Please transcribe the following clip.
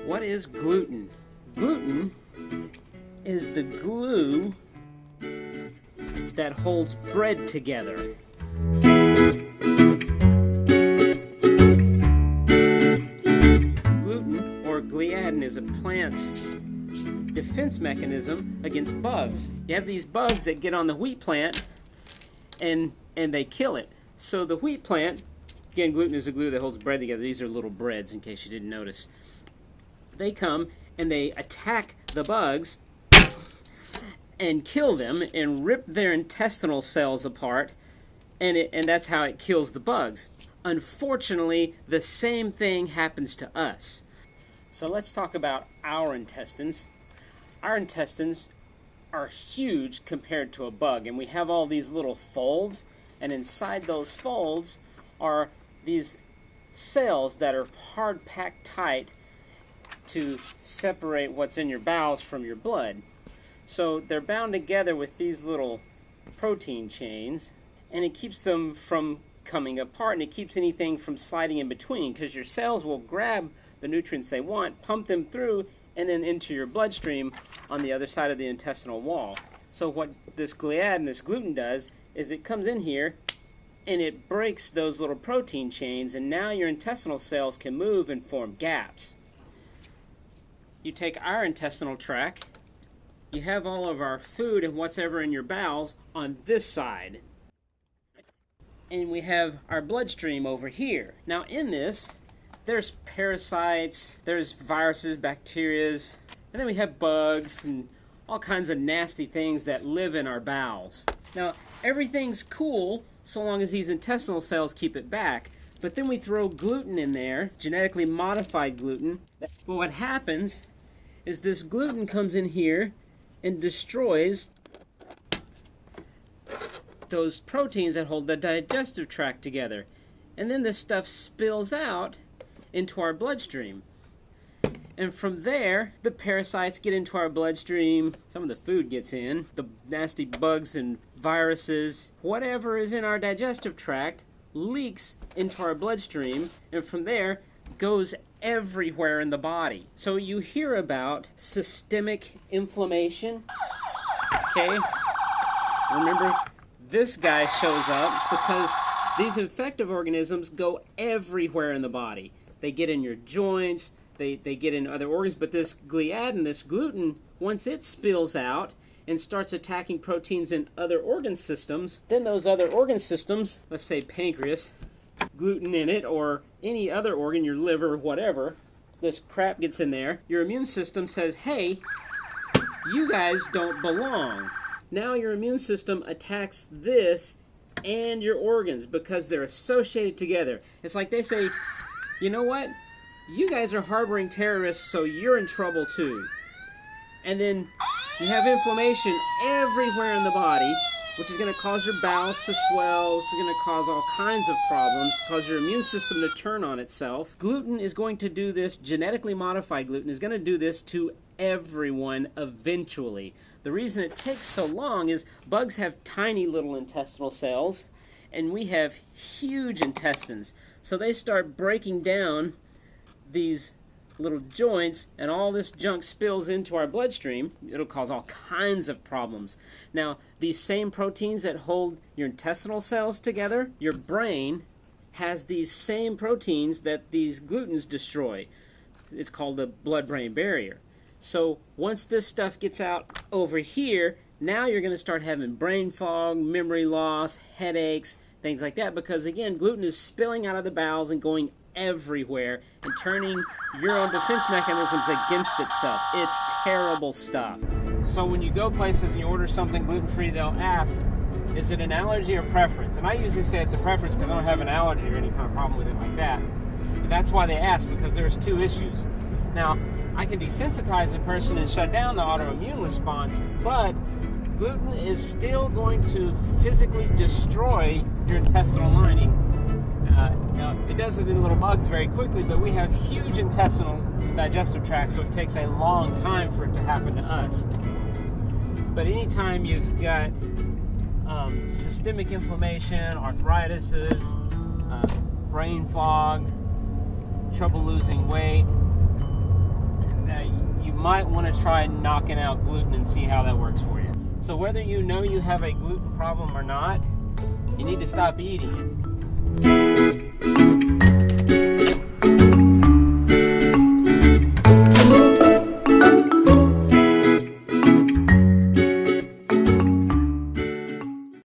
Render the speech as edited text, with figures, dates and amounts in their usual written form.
What is gluten? Gluten is the glue that holds bread together. Gluten, or gliadin, is a plant's defense mechanism against bugs. You have these bugs that get on the wheat plant and they kill it. So the wheat plant, again, gluten is a glue that holds bread together. These are little breads, in case you didn't notice. They come and they attack the bugs and kill them and rip their intestinal cells apart, and that's how it kills the bugs. Unfortunately, the same thing happens to us. So let's talk about our intestines. Our intestines are huge compared to a bug, and we have all these little folds, and inside those folds are these cells that are hard packed tight to separate what's in your bowels from your blood. So they're bound together with these little protein chains, and it keeps them from coming apart, and it keeps anything from sliding in between, because your cells will grab the nutrients they want, pump them through, and then into your bloodstream on the other side of the intestinal wall. So what this gliadin, this gluten, does is it comes in here and it breaks those little protein chains, and now your intestinal cells can move and form gaps. You take our intestinal tract, you have all of our food and whatever in your bowels on this side. And we have our bloodstream over here. Now in this, there's parasites, there's viruses, bacteria, and then we have bugs and all kinds of nasty things that live in our bowels. Now, everything's cool so long as these intestinal cells keep it back. But then we throw gluten in there, genetically modified gluten. Well, what happens is this gluten comes in here and destroys those proteins that hold the digestive tract together. And then this stuff spills out into our bloodstream. And from there, the parasites get into our bloodstream, some of the food gets in, the nasty bugs and viruses, whatever is in our digestive tract leaks into our bloodstream, and from there goes everywhere in the body. So you hear about systemic inflammation, okay? Remember, this guy shows up because these infective organisms go everywhere in the body. They get in your joints, they get in other organs, but this gliadin, this gluten, once it spills out and starts attacking proteins in other organ systems, then those other organ systems, let's say pancreas, gluten in it, or any other organ, your liver, whatever, this crap gets in there, your immune system says, hey, you guys don't belong. Now your immune system attacks this and your organs because they're associated together. It's like they say, you know what? You guys are harboring terrorists, so you're in trouble too. And then you have inflammation everywhere in the body, which is going to cause your bowels to swell. It's going to cause all kinds of problems, cause your immune system to turn on itself. Gluten is going to do this, genetically modified gluten is going to do this to everyone eventually. The reason it takes so long is bugs have tiny little intestinal cells, and we have huge intestines. So they start breaking down these little joints, and all this junk spills into our bloodstream. It'll cause all kinds of problems. Now, these same proteins that hold your intestinal cells together, your brain has these same proteins that these glutens destroy. It's called the blood-brain barrier. So once this stuff gets out over here, now you're going to start having brain fog, memory loss, headaches, things like that, because again, gluten is spilling out of the bowels and going everywhere and turning your own defense mechanisms against itself. It's terrible stuff. So when you go places and you order something gluten-free, they'll ask, is it an allergy or preference? And I usually say it's a preference because I don't have an allergy or any kind of problem with it like that. But that's why they ask, because there's two issues. Now, I can desensitize a person and shut down the autoimmune response, but gluten is still going to physically destroy your intestinal lining. Now, it does it in little bugs very quickly, but we have huge intestinal digestive tracts, so it takes a long time for it to happen to us. But anytime you've got systemic inflammation, arthritis, brain fog, trouble losing weight, might want to try knocking out gluten and see how that works for you. So whether you know you have a gluten problem or not, you need to stop eating it.